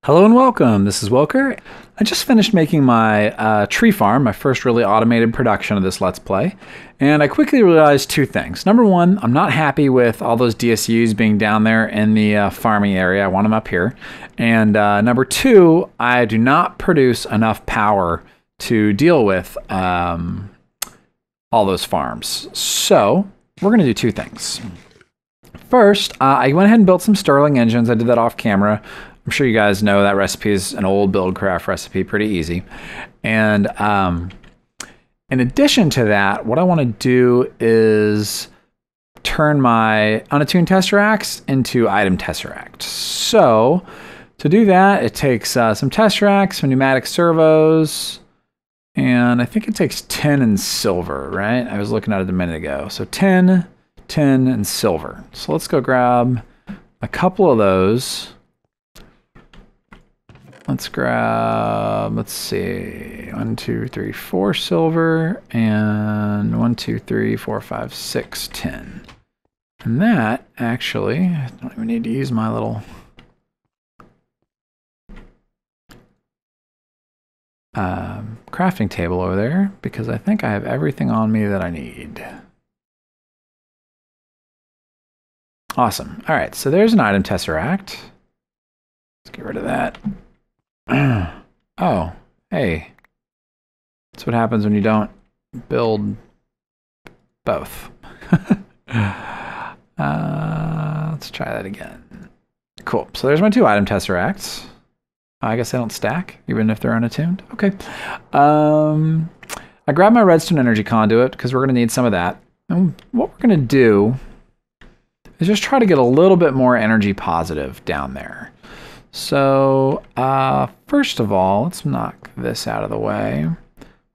Hello and welcome. This is Wylker. I just finished making my tree farm, my first really automated production of this Let's Play, and I quickly realized two things. Number one, I'm not happy with all those DSUs being down there in the farming area. I want them up here. And number two, I do not produce enough power to deal with all those farms. So we're going to do two things. First, I went ahead and built some Stirling engines. I did that off camera. I'm sure you guys know that recipe is an old Buildcraft recipe, pretty easy. And in addition to that, what I want to do is turn my unattuned tesseracts into item tesseracts. So to do that, it takes some tesseracts, some pneumatic servos, and I think it takes tin and silver, right? I was looking at it a minute ago. So tin, and silver. So let's go grab a couple of those. Let's grab, let's see, 1, 2, 3, 4 silver, and 1, 2, 3, 4, 5, 6, 10. And that, actually, I don't even need to use my little crafting table over there, because I think I have everything on me that I need. Awesome. All right, so there's an item tesseract. Let's get rid of that. Oh, hey. That's what happens when you don't build both. Let's try that again. Cool. So there's my two item tesseracts. I guess they don't stack, even if they're unattuned. Okay. I grabbed my redstone energy conduit because we're going to need some of that. And what we're going to do is just try to get a little bit more energy positive down there. So first of all, let's knock this out of the way.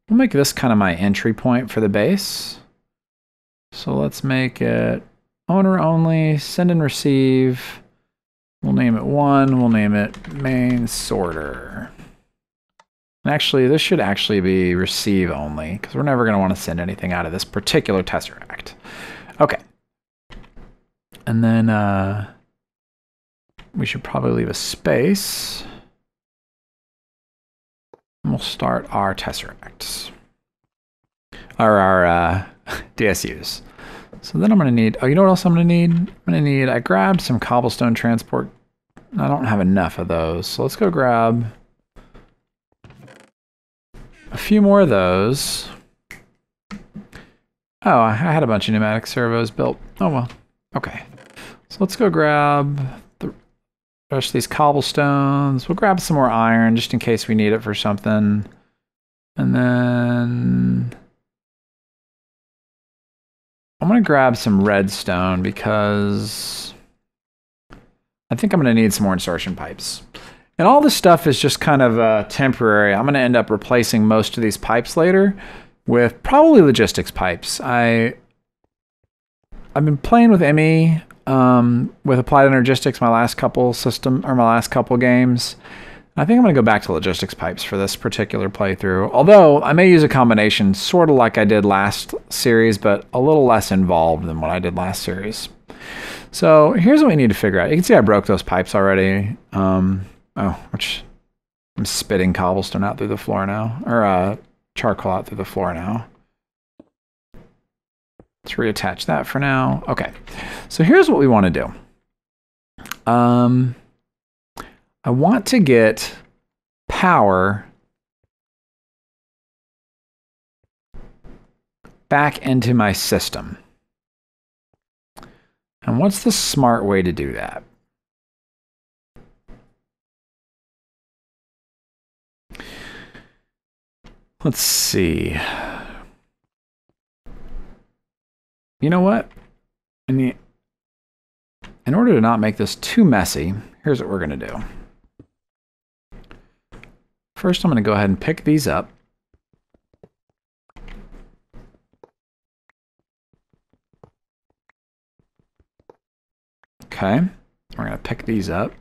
We'll make this kind of my entry point for the base. So let's make it owner only, send and receive. We'll name it 1, we'll name it main sorter. And actually, this should actually be receive only, because we're never going to want to send anything out of this particular tesseract. Okay. And then we should probably leave a space. And we'll start our tesseracts. Or our DSUs. So then I'm going to need, oh, you know what else I'm going to need? I'm going to need, I grabbed some cobblestone transport. I don't have enough of those. So let's go grab a few more of those. Oh, I had a bunch of pneumatic servos built. Oh, well. Okay. So let's go grab the rest of these cobblestones. We'll grab some more iron just in case we need it for something. And then I'm going to grab some redstone because I think I'm going to need some more insertion pipes. And all this stuff is just kind of temporary. I'm going to end up replacing most of these pipes later with probably logistics pipes. I've been playing with ME with applied energistics my last couple games. I think I'm going to go back to logistics pipes for this particular playthrough. Although I may use a combination, sort of like I did last series, but a little less involved than what I did last series. So here's what we need to figure out. You can see I broke those pipes already. Which I'm spitting cobblestone out through the floor now, or charcoal out through the floor now. Let's reattach that for now. Okay, so here's what we want to do. I want to get power back into my system. And what's the smart way to do that? Let's see. You know what? In order to not make this too messy, here's what we're going to do. First, I'm going to go ahead and pick these up. Okay, we're going to pick these up.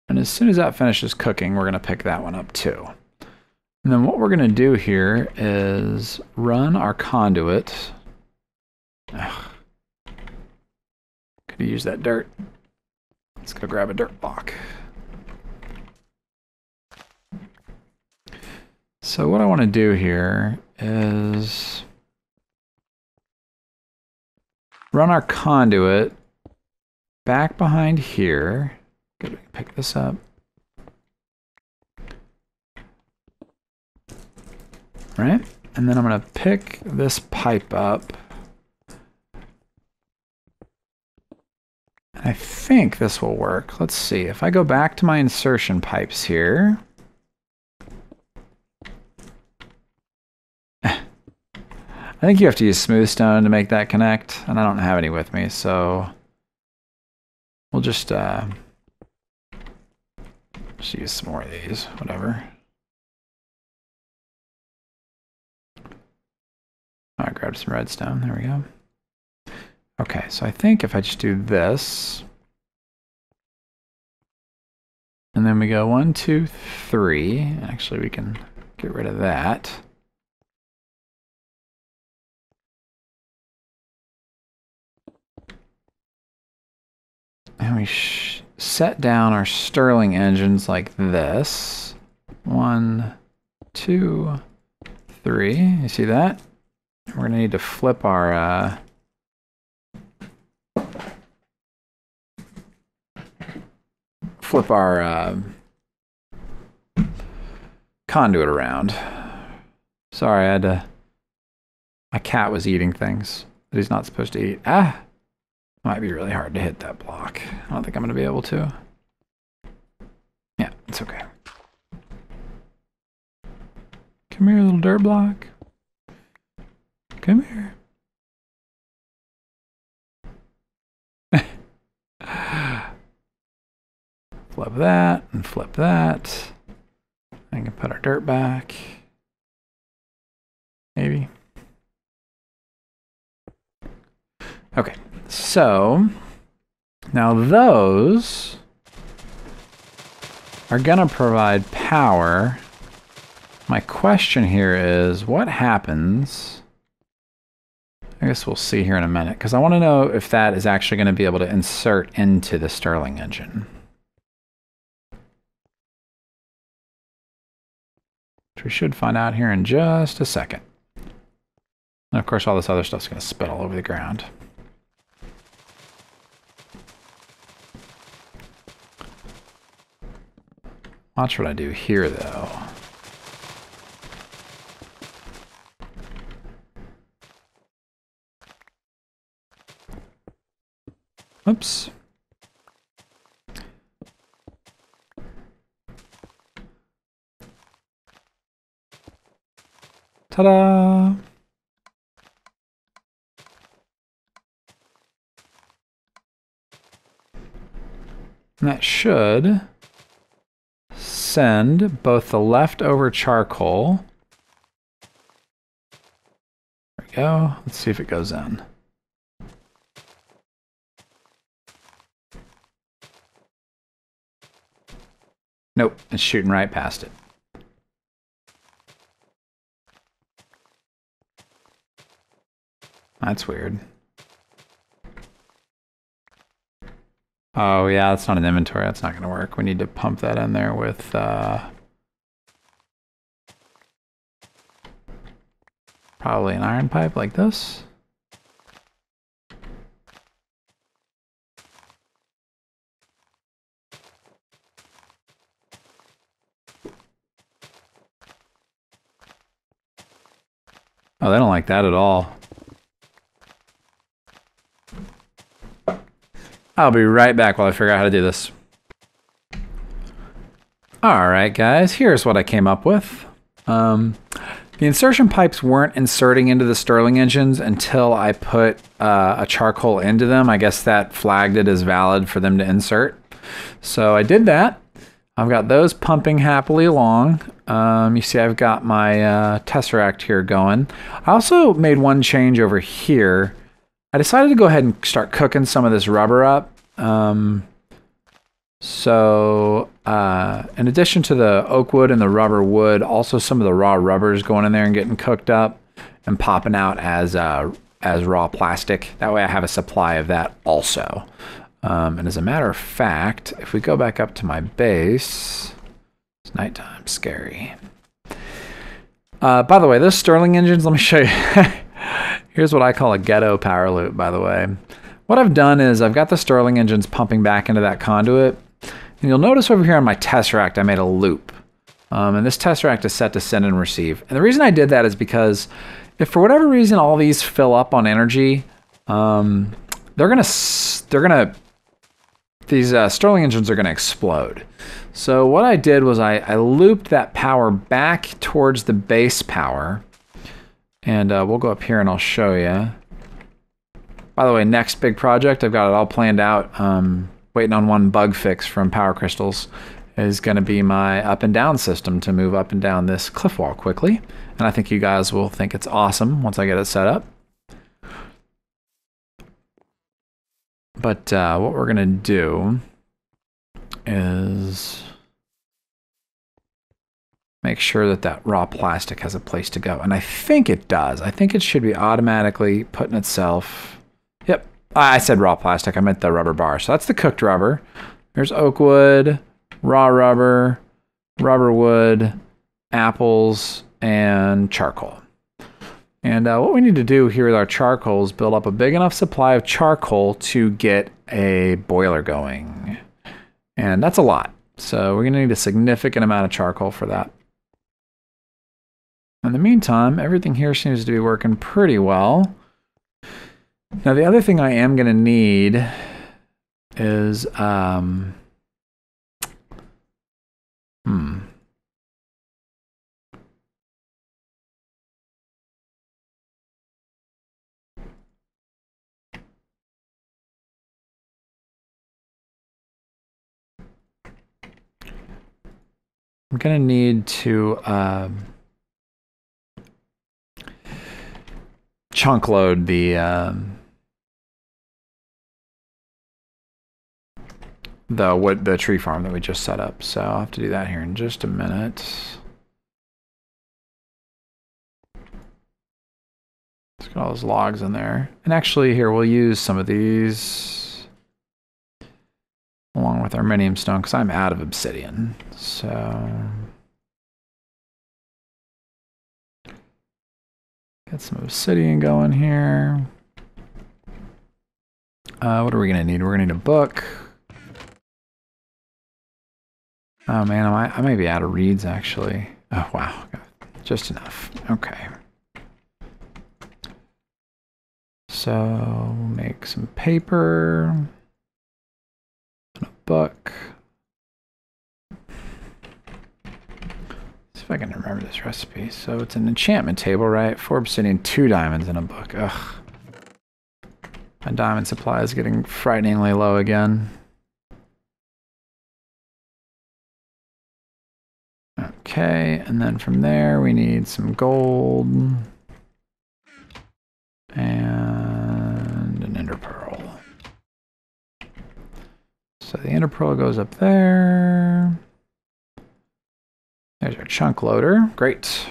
And as soon as that finishes cooking, we're going to pick that one up too. And then what we're going to do here is run our conduit. Could have used that dirt. Let's go grab a dirt block. So what I want to do here is run our conduit back behind here. Good, we can pick this up. Right? And then I'm going to pick this pipe up. I think this will work. Let's see. If I go back to my insertion pipes here. I think you have to use smooth stone to make that connect, and I don't have any with me, so we'll just use some more of these, whatever. I grabbed some redstone, there we go. Okay, so I think if I just do this, and then we go 1, 2, 3, actually we can get rid of that. And we set down our Stirling engines like this. 1, 2, 3. You see that? We're going to need to flip our conduit around. Sorry, I had to. My cat was eating things that he's not supposed to eat. Ah! Might be really hard to hit that block. I don't think I'm going to be able to. Yeah, it's okay. Come here, little dirt block. Come here. Flip that and flip that. I can put our dirt back. Maybe. Okay, so now those are gonna provide power. My question here is, what happens? I guess we'll see here in a minute, because I want to know if that is actually going to be able to insert into the Stirling engine. Which we should find out here in just a second. And of course all this other stuff's going to spit all over the ground. Watch what I do here though. Oops. Ta-da! And that should send both the leftover charcoal. There we go. Let's see if it goes in. Nope, it's shooting right past it. That's weird. Oh yeah, that's not an inventory. That's not going to work. We need to pump that in there with probably an iron pipe like this. Oh, they don't like that at all. I'll be right back while I figure out how to do this. Alright guys, here's what I came up with. The insertion pipes weren't inserting into the Stirling engines until I put a charcoal into them. I guess that flagged it as valid for them to insert. So I did that. I've got those pumping happily along. You see I've got my tesseract here going. I also made one change over here. I decided to go ahead and start cooking some of this rubber up. In addition to the oak wood and the rubber wood, also some of the raw rubber is going in there and getting cooked up and popping out as as raw plastic. That way I have a supply of that also. And as a matter of fact, if we go back up to my base, it's nighttime, scary. By the way, those Stirling engines, let me show you. Here's what I call a ghetto power loop, by the way. What I've done is I've got the Stirling engines pumping back into that conduit. And you'll notice over here on my tesseract, I made a loop. And this tesseract is set to send and receive. And the reason I did that is because if for whatever reason all these fill up on energy, these Stirling engines are gonna explode. So what I did was I looped that power back towards the base power. And we'll go up here and I'll show you. By the way, next big project, I've got it all planned out. Waiting on one bug fix from Power Crystals, is going to be my up and down system to move up and down this cliff wall quickly. And I think you guys will think it's awesome once I get it set up. But what we're going to do is make sure that that raw plastic has a place to go. And I think it does. I think it should be automatically putting itself... Yep, I said raw plastic. I meant the rubber bar. So that's the cooked rubber. There's oak wood, raw rubber, rubber wood, apples, and charcoal. And what we need to do here with our charcoal is build up a big enough supply of charcoal to get a boiler going. And that's a lot. So we're going to need a significant amount of charcoal for that. In the meantime, everything here seems to be working pretty well. Now, the other thing I am going to need is, I'm going to need to chunk load the tree farm that we just set up. So I'll have to do that here in just a minute. Let's get all those logs in there. And actually here, we'll use some of these along with our minium stone because I'm out of obsidian. So get some obsidian going here. What are we gonna need? We're gonna need a book. Oh man, I may be out of reeds actually. Oh wow, just enough. Okay. So we'll make some paper and a book. See if I can remember this recipe. So it's an enchantment table, right? 4 obsidian, 2 diamonds, and a book. Ugh. My diamond supply is getting frighteningly low again. Okay, and then from there we need some gold and an ender pearl. So the ender pearl goes up there. There's our chunk loader. Great.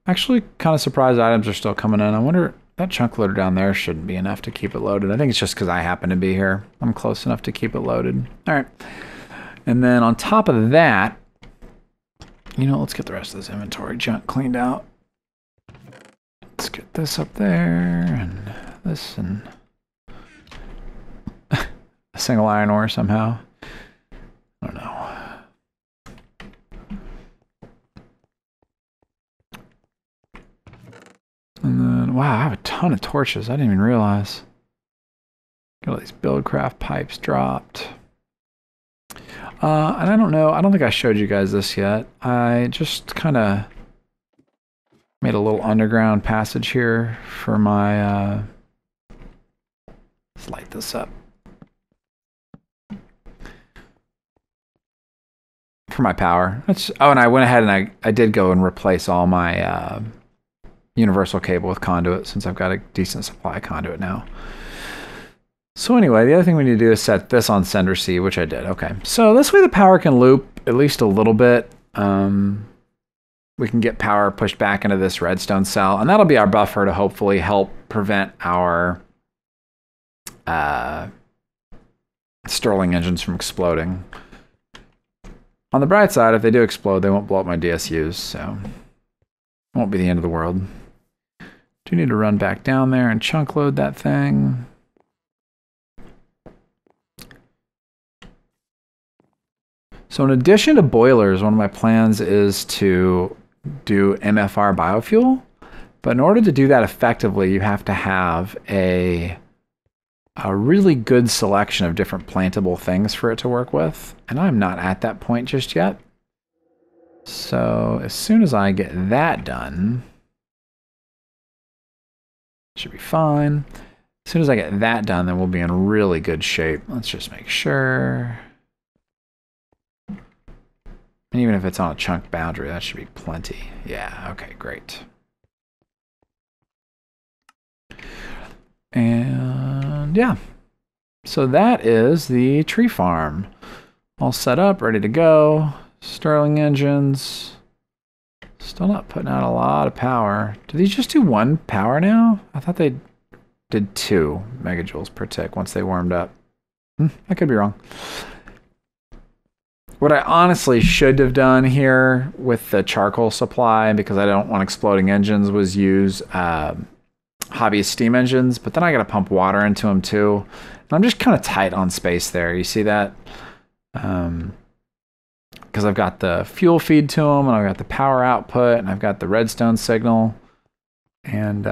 Actually, kind of surprised items are still coming in. I wonder, that chunk loader down there shouldn't be enough to keep it loaded. I think it's just because I happen to be here. I'm close enough to keep it loaded. All right. And then on top of that, you know, let's get the rest of this inventory junk cleaned out. Let's get this up there and this and a single iron ore somehow. I don't know. And then, wow, I have a ton of torches. I didn't even realize. Got all these buildcraft pipes dropped. And I don't know, I don't think I showed you guys this yet. I just kind of made a little underground passage here for my, let's light this up. For my power. Oh, and I went ahead and I did go and replace all my universal cable with conduit since I've got a decent supply of conduit now. So anyway, the other thing we need to do is set this on sender C, which I did. Okay, so this way the power can loop at least a little bit. we can get power pushed back into this redstone cell, and that'll be our buffer to hopefully help prevent our Stirling engines from exploding. On the bright side, if they do explode, they won't blow up my DSUs, so it won't be the end of the world. Do need to run back down there and chunk load that thing. So in addition to boilers, one of my plans is to do MFR biofuel. But in order to do that effectively, you have to have a really good selection of different plantable things for it to work with. And I'm not at that point just yet. So as soon as I get that done, should be fine. As soon as I get that done, then we'll be in really good shape. Let's just make sure. And even if it's on a chunk boundary, that should be plenty. Yeah, okay, great. And yeah, so that is the tree farm. All set up, ready to go. Stirling engines. Still not putting out a lot of power. Do these just do 1 power now? I thought they did 2 megajoules per tick once they warmed up. I could be wrong. What I honestly should have done here with the charcoal supply, because I don't want exploding engines, was use hobbyist steam engines, but then I got to pump water into them too. And I'm just kind of tight on space there. You see that? Because I've got the fuel feed to them, and I've got the power output, and I've got the redstone signal, and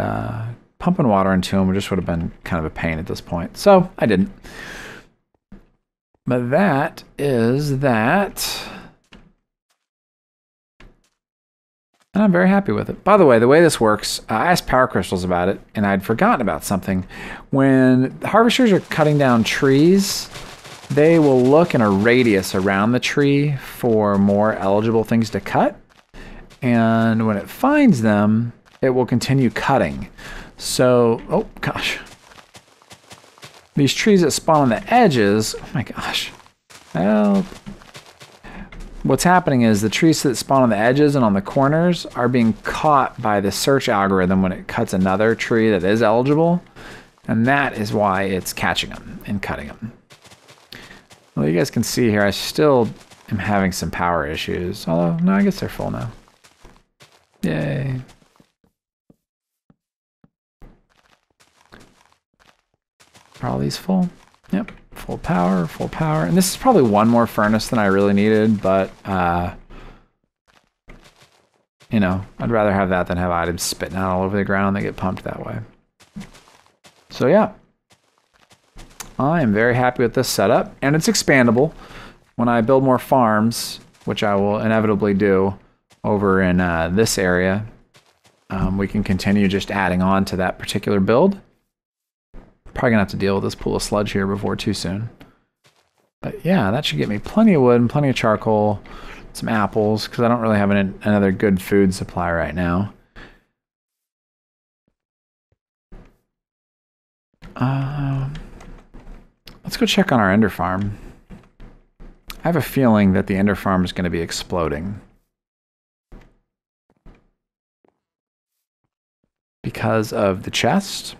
pumping water into them just would have been kind of a pain at this point. So I didn't. But that is that. And I'm very happy with it. By the way this works, I asked Power Crystals about it, and I'd forgotten about something. When the harvesters are cutting down trees, they will look in a radius around the tree for more eligible things to cut. And when it finds them, it will continue cutting. So, oh gosh. These trees that spawn on the edges, oh my gosh. Well, what's happening is the trees that spawn on the edges and on the corners are being caught by the search algorithm when it cuts another tree that is eligible. And that is why it's catching them and cutting them. Well, you guys can see here, I still am having some power issues. Although, no, I guess they're full now. Yay. Are all these full? Yep, full power, full power. And this is probably one more furnace than I really needed, but, you know, I'd rather have that than have items spitting out all over the ground that get pumped that way. So yeah, I am very happy with this setup, and it's expandable. When I build more farms, which I will inevitably do over in this area, we can continue just adding on to that particular build. Probably gonna have to deal with this pool of sludge here before too soon. But yeah, that should get me plenty of wood and plenty of charcoal, some apples, because I don't really have another good food supply right now. Let's go check on our ender farm. I have a feeling that the ender farm is going to be exploding. Because of the chest.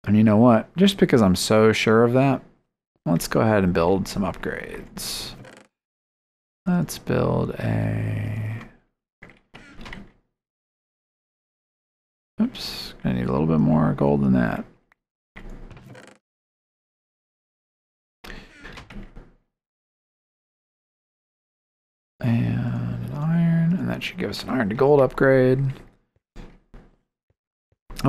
And you know what? Just because I'm so sure of that, let's go ahead and build some upgrades. Let's build a... Oops, gonna need a little bit more gold than that. And an iron, and that should give us an iron to gold upgrade. And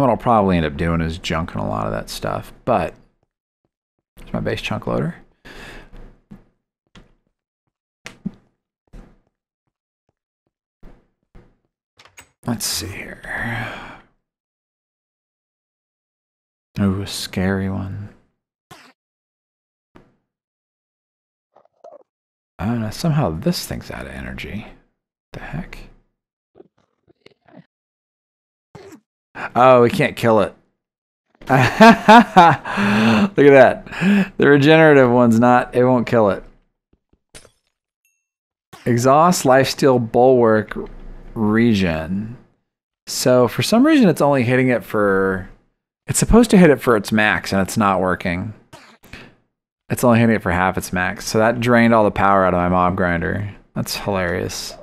what I'll probably end up doing is junking a lot of that stuff, but it's my base chunk loader. Let's see here. Ooh, a scary one. Somehow this thing's out of energy. What the heck? Oh, we can't kill it. Look at that. The regenerative one's not, it won't kill it. Exhaust lifesteal bulwark regen. So for some reason it's only hitting it for... It's supposed to hit it for its max and it's not working. It's only hitting it for half its max. So that drained all the power out of my mob grinder. That's hilarious.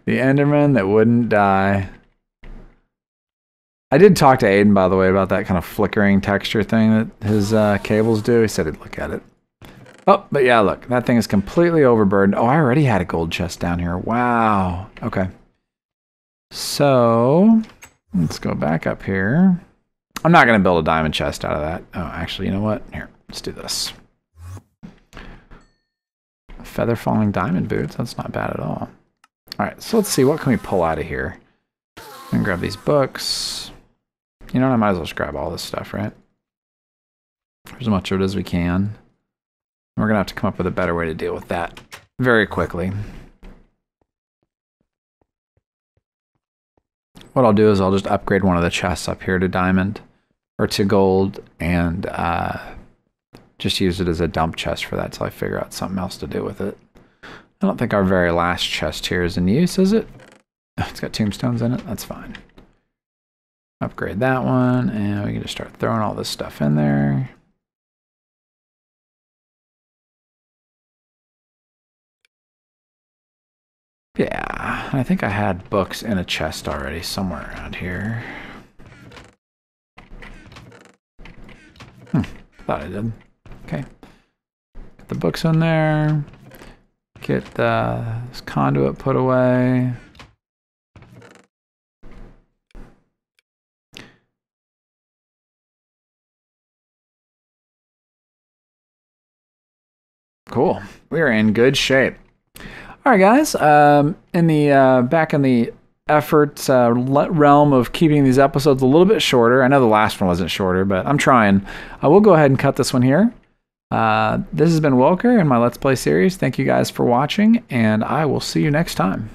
The Enderman that wouldn't die. I did talk to Aiden, by the way, about that kind of flickering texture thing that his cables do. He said he'd look at it. Oh, but yeah, look. That thing is completely overburdened. Oh, I already had a gold chest down here. Wow. Okay. So, let's go back up here. I'm not going to build a diamond chest out of that. Oh, actually, you know what? Here, let's do this. Feather falling diamond boots. That's not bad at all. All right, so let's see. What can we pull out of here? I'm going to grab these books. You know what? I might as well just grab all this stuff, right? As much of it as we can. We're going to have to come up with a better way to deal with that very quickly. What I'll do is I'll just upgrade one of the chests up here to diamond or to gold and just use it as a dump chest for that till I figure out something else to do with it. I don't think our very last chest here is in use, is it? Oh, it's got tombstones in it. That's fine. Upgrade that one, and we can just start throwing all this stuff in there. Yeah, I think I had books in a chest already somewhere around here. Thought I did. Okay. Get the books in there. Get this conduit put away. Cool. We are in good shape. All right, guys. In the back in the effort realm of keeping these episodes a little bit shorter. I know the last one wasn't shorter, but I'm trying. I will go ahead and cut this one here. This has been Wylker in my Let's Play series. Thank you guys for watching, and I will see you next time.